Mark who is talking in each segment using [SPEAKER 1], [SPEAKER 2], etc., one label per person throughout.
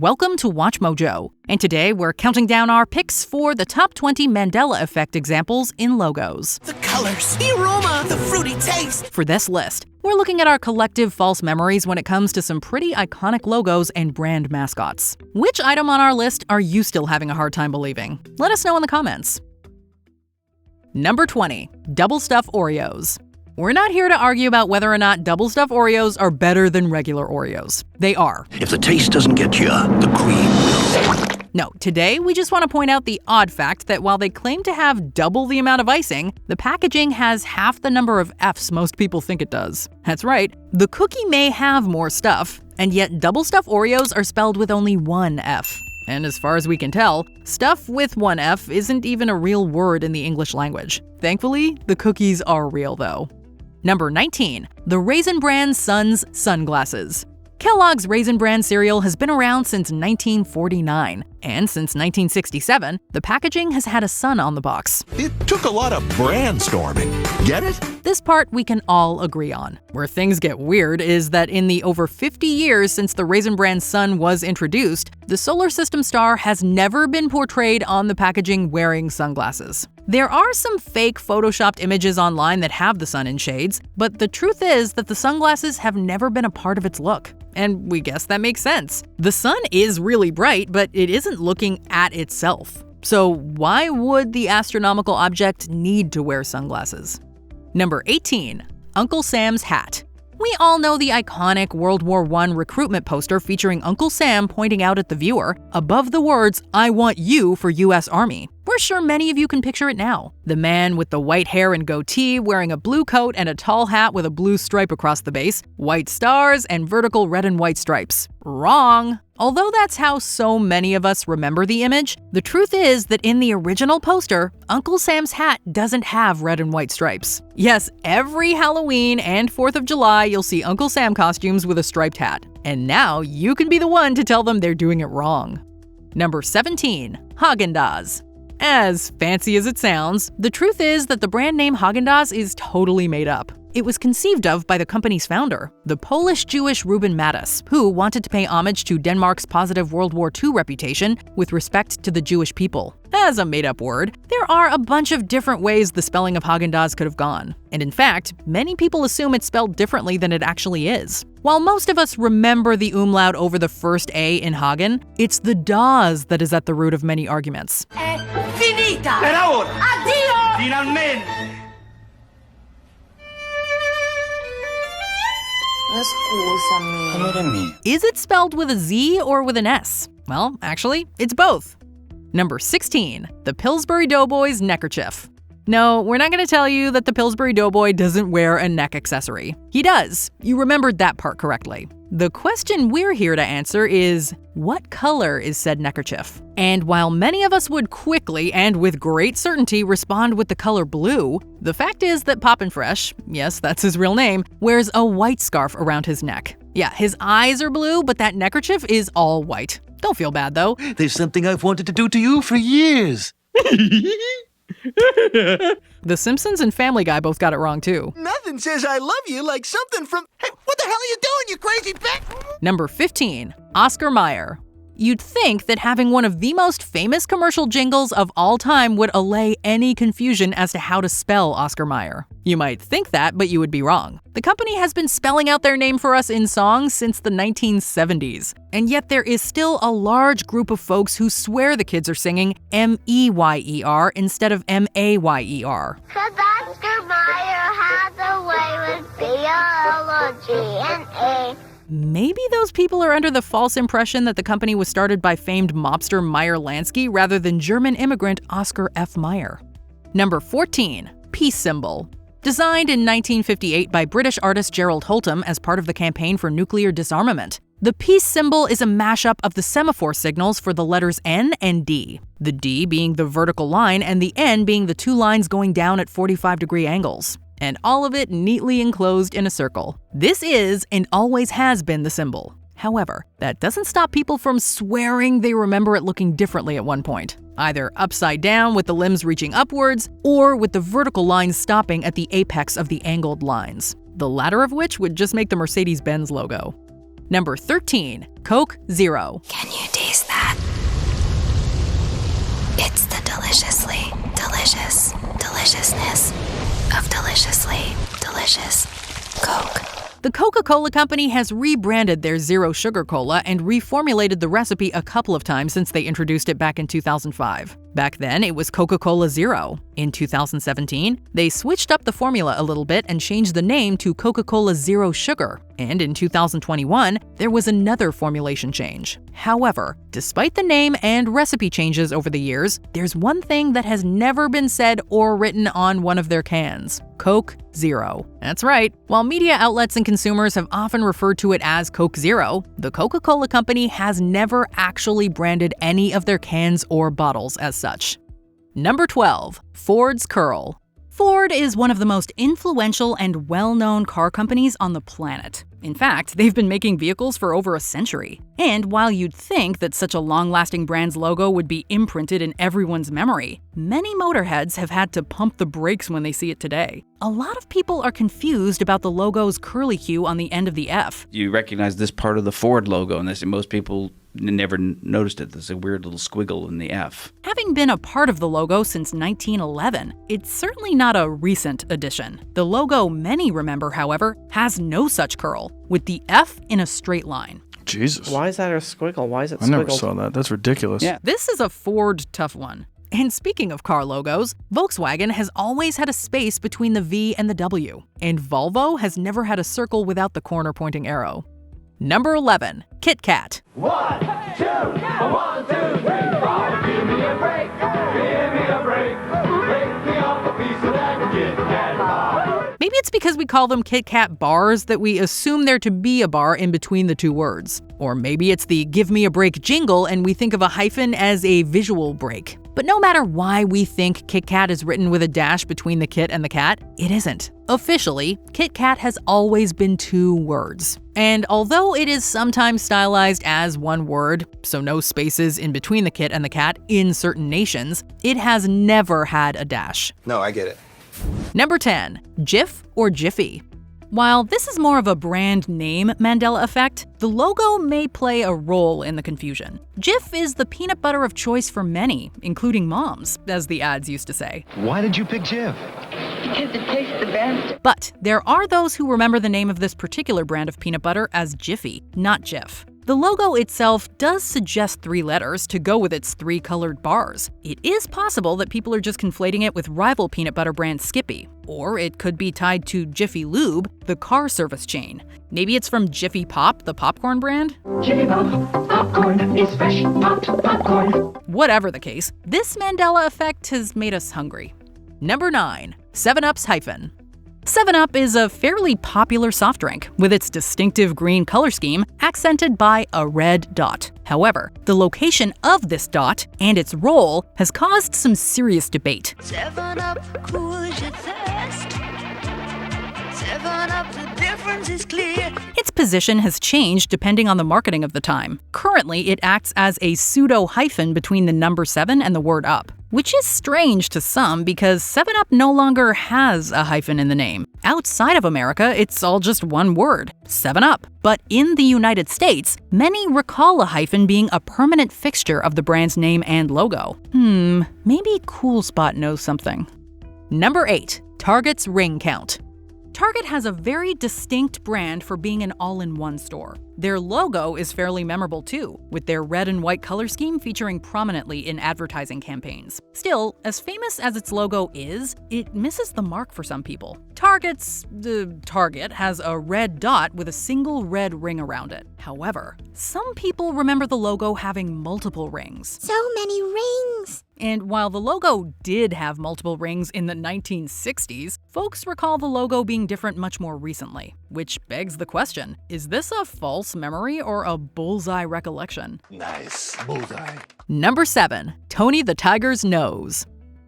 [SPEAKER 1] Welcome to WatchMojo, and today we're counting down our picks for the top 20 Mandela effect examples in logos.
[SPEAKER 2] The colors, the aroma, the fruity taste.
[SPEAKER 1] For this list, we're looking at our collective false memories when it comes to some pretty iconic logos and brand mascots. Which item on our list are you still having a hard time believing? Let us know in the comments. Number 20. Double Stuf Oreos. We're not here to argue about whether or not Double Stuf Oreos are better than regular Oreos. They are.
[SPEAKER 3] If the taste doesn't get you, the cream will.
[SPEAKER 1] No, today we just want to point out the odd fact that while they claim to have double the amount of icing, the packaging has half the number of F's most people think it does. That's right, the cookie may have more stuff, and yet Double Stuf Oreos are spelled with only one F. And as far as we can tell, stuff with one F isn't even a real word in the English language. Thankfully, the cookies are real though. Number 19. The Raisin Bran Sun's Sunglasses. Kellogg's Raisin Bran cereal has been around since 1949, and since 1967, the packaging has had a sun on the box.
[SPEAKER 4] It took a lot of brainstorming. Get it?
[SPEAKER 1] This part we can all agree on. Where things get weird is that in the over 50 years since the Raisin Bran sun was introduced, the solar system star has never been portrayed on the packaging wearing sunglasses. There are some fake photoshopped images online that have the sun in shades, but the truth is that the sunglasses have never been a part of its look. And we guess that makes sense. The sun is really bright, but it isn't looking at itself. So why would the astronomical object need to wear sunglasses? Number 18. Uncle Sam's Hat. We all know the iconic World War I recruitment poster featuring Uncle Sam pointing out at the viewer, above the words, "I want you for US Army." We're sure many of you can picture it now. The man with the white hair and goatee wearing a blue coat and a tall hat with a blue stripe across the base, white stars, and vertical red and white stripes. Wrong! Although that's how so many of us remember the image, the truth is that in the original poster, Uncle Sam's hat doesn't have red and white stripes. Yes, every Halloween and 4th of July you'll see Uncle Sam costumes with a striped hat. And now you can be the one to tell them they're doing it wrong. Number 17. HAAGEN-DAZS. As fancy as it sounds, the truth is that the brand name HAAGEN-DAZS is totally made up. It was conceived of by the company's founder, the Polish-Jewish Reuben Mattis, who wanted to pay homage to Denmark's positive World War II reputation with respect to the Jewish people. As a made-up word, there are a bunch of different ways the spelling of Häagen-Dazs could have gone. And in fact, many people assume it's spelled differently than it actually is. While most of us remember the umlaut over the first A in Hagen, it's the Daz that is at the root of many arguments.
[SPEAKER 2] Finita! Per ora! Addio! Finalmente!
[SPEAKER 1] Is it spelled with a Z or with an S? Well, actually, it's both. Number 16. The Pillsbury Doughboy's Neckerchief. No, we're not going to tell you that the Pillsbury Doughboy doesn't wear a neck accessory. He does. You remembered that part correctly. The question we're here to answer is, what color is said neckerchief? And while many of us would quickly and with great certainty respond with the color blue, the fact is that Poppin' Fresh, yes, that's his real name, wears a white scarf around his neck. Yeah, his eyes are blue, but that neckerchief is all white. Don't feel bad though.
[SPEAKER 4] There's something I've wanted to do to you for years.
[SPEAKER 1] The Simpsons and Family Guy both got it wrong too.
[SPEAKER 2] Nothing says I love you like something from... Hey, what the hell are you doing, you crazy bitch?
[SPEAKER 1] Number 15. Oscar Mayer. You'd think that having one of the most famous commercial jingles of all time would allay any confusion as to how to spell Oscar Mayer. You might think that, but you would be wrong. The company has been spelling out their name for us in songs since the 1970s. And yet there is still a large group of folks who swear the kids are singing M-E-Y-E-R instead of M-A-Y-E-R.
[SPEAKER 5] 'Cause Oscar Mayer has a way with B-O-L-O-G-N-A.
[SPEAKER 1] Maybe those people are under the false impression that the company was started by famed mobster Meyer Lansky rather than German immigrant Oscar F. Mayer. Number 14. Peace Symbol. Designed in 1958 by British artist Gerald Holtham as part of the campaign for nuclear disarmament, the peace symbol is a mashup of the semaphore signals for the letters N and D, the D being the vertical line and the N being the two lines going down at 45-degree angles. And all of it neatly enclosed in a circle. This is and always has been the symbol. However, that doesn't stop people from swearing they remember it looking differently at one point, either upside down with the limbs reaching upwards, or with the vertical lines stopping at the apex of the angled lines, the latter of which would just make the Mercedes-Benz logo. Number 13. Coke Zero.
[SPEAKER 6] Can you taste that? It's the deliciously delicious deliciousness of deliciously delicious Coke.
[SPEAKER 1] The Coca-Cola Company has rebranded their Zero Sugar Cola and reformulated the recipe a couple of times since they introduced it back in 2005. Back then, it was Coca-Cola Zero. In 2017, they switched up the formula a little bit and changed the name to Coca-Cola Zero Sugar. And in 2021, there was another formulation change. However, despite the name and recipe changes over the years, there's one thing that has never been said or written on one of their cans: Coke Zero. That's right. While media outlets and consumers have often referred to it as Coke Zero, the Coca-Cola Company has never actually branded any of their cans or bottles as such. Number 12. Ford's Curl. Ford is one of the most influential and well-known car companies on the planet. In fact, they've been making vehicles for over a century. And while you'd think that such a long-lasting brand's logo would be imprinted in everyone's memory, many motorheads have had to pump the brakes when they see it today. A lot of people are confused about the logo's curlicue on the end of the F.
[SPEAKER 7] You recognize this part of the Ford logo, and most people never noticed it. There's a weird little squiggle in the F.
[SPEAKER 1] Having been a part of the logo since 1911, it's certainly not a recent addition. The logo many remember, however, has no such curl, with the F in a straight line.
[SPEAKER 8] Jesus.
[SPEAKER 9] Why is that a squiggle? Why is it
[SPEAKER 8] I
[SPEAKER 9] squiggled?
[SPEAKER 8] never saw that. That's ridiculous.
[SPEAKER 7] Yeah.
[SPEAKER 1] This is a Ford tough one. And speaking of car logos, Volkswagen has always had a space between the V and the W, and Volvo has never had a circle without the corner-pointing arrow. Number 11. Kit Kat.
[SPEAKER 10] 1, 2, 1, 2, 3, 4. Give me a break. Give me a break. Break me off a piece of that Kit Kat bar.
[SPEAKER 1] Maybe it's because we call them Kit Kat bars that we assume there to be a bar in between the two words. Or maybe it's the Give Me a Break jingle and we think of a hyphen as a visual break. But no matter why we think Kit Kat is written with a dash between the kit and the cat, it isn't. Officially, Kit Kat has always been two words. And although it is sometimes stylized as one word, so no spaces in between the kit and the cat in certain nations, it has never had a dash.
[SPEAKER 2] No, I get it.
[SPEAKER 1] Number 10. Jif or Jiffy. While this is more of a brand name Mandela effect, the logo may play a role in the confusion. Jif is the peanut butter of choice for many, including moms, as the ads used to say.
[SPEAKER 3] Why did you pick Jif?
[SPEAKER 11] Because it tastes the best.
[SPEAKER 1] But there are those who remember the name of this particular brand of peanut butter as Jiffy, not Jif. The logo itself does suggest 3 letters to go with its 3 colored bars. It is possible that people are just conflating it with rival peanut butter brand Skippy. Or it could be tied to Jiffy Lube, the car service chain. Maybe it's from Jiffy Pop, the popcorn brand?
[SPEAKER 10] Jiffy Pop, popcorn is fresh popped popcorn.
[SPEAKER 1] Whatever the case, this Mandela effect has made us hungry. Number 9. 7-Up's hyphen. 7-Up is a fairly popular soft drink, with its distinctive green color scheme accented by a red dot. However, the location of this dot and its role has caused some serious debate.
[SPEAKER 6] 7-Up cools your thirst. 7-Up, the difference is clear.
[SPEAKER 1] Its position has changed depending on the marketing of the time. Currently, it acts as a pseudo-hyphen between the number 7 and the word up, which is strange to some because 7-Up no longer has a hyphen in the name. Outside of America, it's all just one word, 7-Up. But in the United States, many recall a hyphen being a permanent fixture of the brand's name and logo. Maybe Cool Spot knows something. Number 8. Target's ring count. Target has a very distinct brand for being an all-in-one store. Their logo is fairly memorable too, with their red and white color scheme featuring prominently in advertising campaigns. Still, as famous as its logo is, it misses the mark for some people. Target has a red dot with a single red ring around it. However, some people remember the logo having multiple rings.
[SPEAKER 5] So many rings!
[SPEAKER 1] And while the logo did have multiple rings in the 1960s, folks recall the logo being different much more recently. Which begs the question, is this a false memory or a bullseye recollection?
[SPEAKER 3] Nice. Bullseye.
[SPEAKER 1] Number 7. Tony the Tiger's Nose.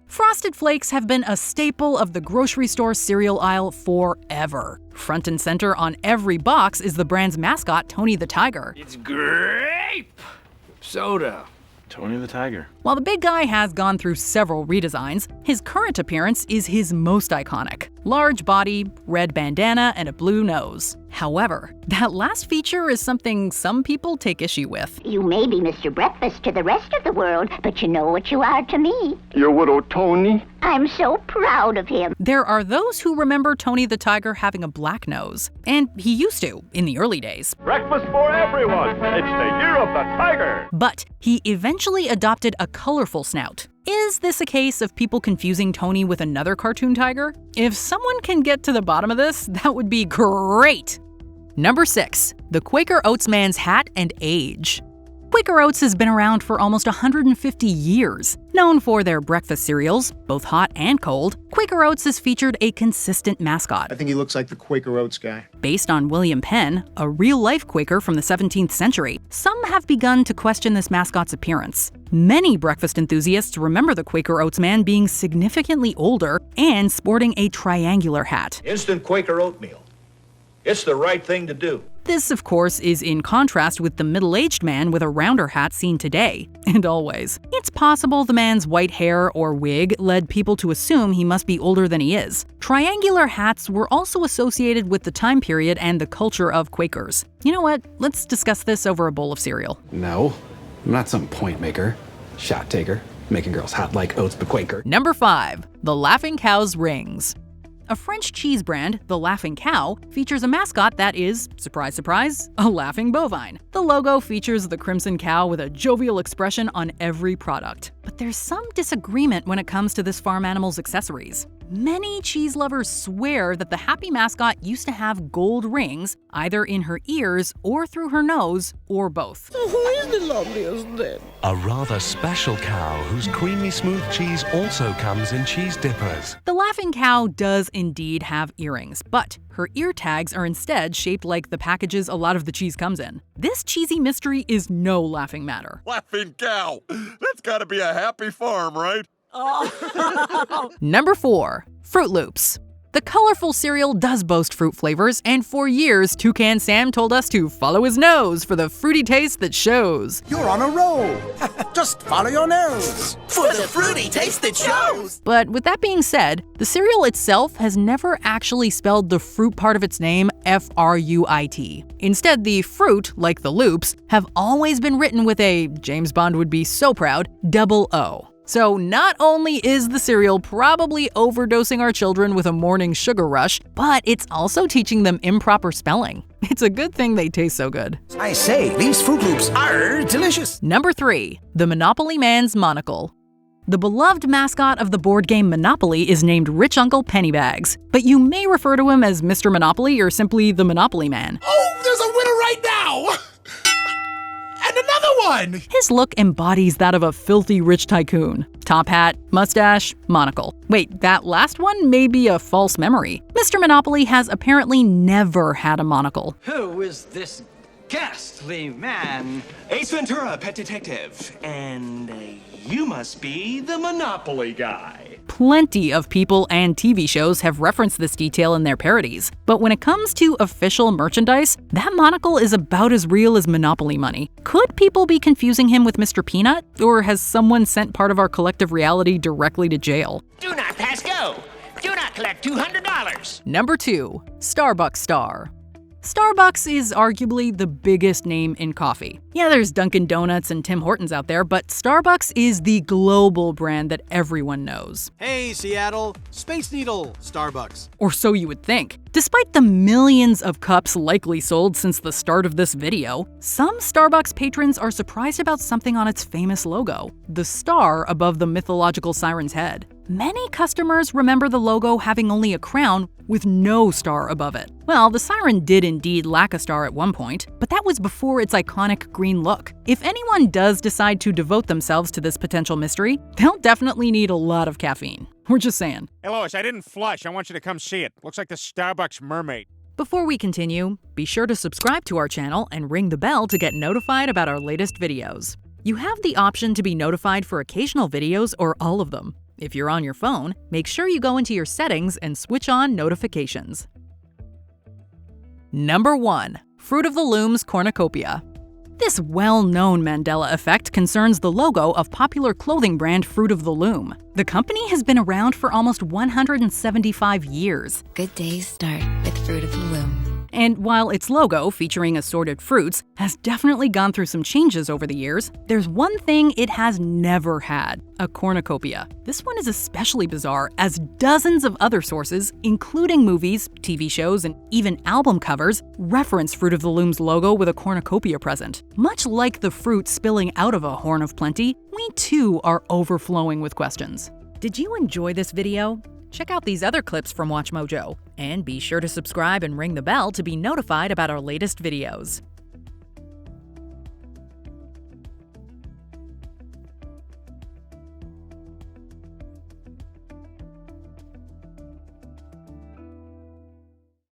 [SPEAKER 1] Frosted Flakes have been a staple of the grocery store cereal aisle forever. Front and center on every box is the brand's mascot, Tony the Tiger.
[SPEAKER 3] It's grape soda.
[SPEAKER 8] Tony the Tiger.
[SPEAKER 1] While the big guy has gone through several redesigns, his current appearance is his most iconic. Large body, red bandana, and a blue nose. However, that last feature is something some people take issue with.
[SPEAKER 5] You may be Mr. Breakfast to the rest of the world, but you know what you are to me.
[SPEAKER 10] Your widow Tony?
[SPEAKER 5] I'm so proud of him.
[SPEAKER 1] There are those who remember Tony the Tiger having a black nose, and he used to in the early days.
[SPEAKER 10] Breakfast for everyone. It's the year of the tiger.
[SPEAKER 1] But he eventually adopted a colorful snout. Is this a case of people confusing Tony with another cartoon tiger? If someone can get to the bottom of this, that would be great! Number 6. The Quaker Oats man's hat and age. Quaker Oats has been around for almost 150 years. Known for their breakfast cereals, both hot and cold, Quaker Oats has featured a consistent mascot.
[SPEAKER 2] I think he looks like the Quaker Oats guy.
[SPEAKER 1] Based on William Penn, a real-life Quaker from the 17th century, some have begun to question this mascot's appearance. Many breakfast enthusiasts remember the Quaker Oats man being significantly older and sporting a triangular hat.
[SPEAKER 3] Instant Quaker oatmeal. It's the right thing to do.
[SPEAKER 1] This, of course, is in contrast with the middle-aged man with a rounder hat seen today, and always. It's possible the man's white hair or wig led people to assume he must be older than he is. Triangular hats were also associated with the time period and the culture of Quakers. You know what? Let's discuss this over a bowl of cereal.
[SPEAKER 9] No, I'm not some point maker, shot taker, making girls hot like oats but Quaker.
[SPEAKER 1] Number 5. The Laughing Cow's Rings. A French cheese brand, the Laughing Cow, features a mascot that is, surprise surprise, a laughing bovine. The logo features the crimson cow with a jovial expression on every product. But there's some disagreement when it comes to this farm animal's accessories. Many cheese lovers swear that the happy mascot used to have gold rings, either in her ears or through her nose, or both.
[SPEAKER 2] Who is the loveliest then?
[SPEAKER 12] A rather special cow whose creamy smooth cheese also comes in cheese dippers.
[SPEAKER 1] The Laughing Cow does indeed have earrings, but her ear tags are instead shaped like the packages a lot of the cheese comes in. This cheesy mystery is no laughing matter.
[SPEAKER 4] Laughing cow. That's gotta be a happy farm, right?
[SPEAKER 1] Number 4. Fruit Loops. The colorful cereal does boast fruit flavors, and for years, Toucan Sam told us to follow his nose for the fruity taste that shows.
[SPEAKER 2] You're on a roll. Just follow your nose. For the fruity taste that shows.
[SPEAKER 1] But with that being said, the cereal itself has never actually spelled the fruit part of its name F-R-U-I-T. Instead, the fruit, like the loops, have always been written with a, James Bond would be so proud, double O. So not only is the cereal probably overdosing our children with a morning sugar rush, but it's also teaching them improper spelling. It's a good thing they taste so good.
[SPEAKER 2] I say, these Fruit Loops are delicious.
[SPEAKER 1] Number 3. The Monopoly Man's Monocle. The beloved mascot of the board game Monopoly is named Rich Uncle Pennybags, but you may refer to him as Mr. Monopoly or simply the Monopoly Man.
[SPEAKER 2] Oh, there's a winner right now! And another one!
[SPEAKER 1] His look embodies that of a filthy rich tycoon. Top hat, mustache, monocle. Wait, that last one may be a false memory. Mr. Monopoly has apparently never had a monocle.
[SPEAKER 13] Who is this ghastly man?
[SPEAKER 14] Ace Ventura, pet detective. And you must be the Monopoly guy.
[SPEAKER 1] Plenty of people and TV shows have referenced this detail in their parodies. But when it comes to official merchandise, that monocle is about as real as Monopoly money. Could people be confusing him with Mr. Peanut? Or has someone sent part of our collective reality directly to jail?
[SPEAKER 15] Do not pass go. Do not collect $200.
[SPEAKER 1] Number 2. Starbucks Star. Starbucks is arguably the biggest name in coffee. Yeah, there's Dunkin' Donuts and Tim Hortons out there, but Starbucks is the global brand that everyone knows.
[SPEAKER 16] Hey, Seattle, Space Needle, Starbucks.
[SPEAKER 1] Or so you would think. Despite the millions of cups likely sold since the start of this video, some Starbucks patrons are surprised about something on its famous logo, the star above the mythological siren's head. Many customers remember the logo having only a crown with no star above it. Well, the siren did indeed lack a star at one point, but that was before its iconic green look. If anyone does decide to devote themselves to this potential mystery, they'll definitely need a lot of caffeine. We're just saying.
[SPEAKER 17] Hey Lois, I didn't flush. I want you to come see it. Looks like the Starbucks mermaid.
[SPEAKER 1] Before we continue, be sure to subscribe to our channel and ring the bell to get notified about our latest videos. You have the option to be notified for occasional videos or all of them. If you're on your phone, make sure you go into your settings and switch on notifications. Number 1. Fruit of the Loom's Cornucopia. This well-known Mandela effect concerns the logo of popular clothing brand Fruit of the Loom. The company has been around for almost 175 years.
[SPEAKER 6] Good days start with Fruit of the Loom.
[SPEAKER 1] And while its logo, featuring assorted fruits, has definitely gone through some changes over the years, there's one thing it has never had: a cornucopia. This one is especially bizarre, as dozens of other sources, including movies, TV shows, and even album covers, reference Fruit of the Loom's logo with a cornucopia present. Much like the fruit spilling out of a horn of plenty, we too are overflowing with questions. Did you enjoy this video? Check out these other clips from WatchMojo, and be sure to subscribe and ring the bell to be notified about our latest videos.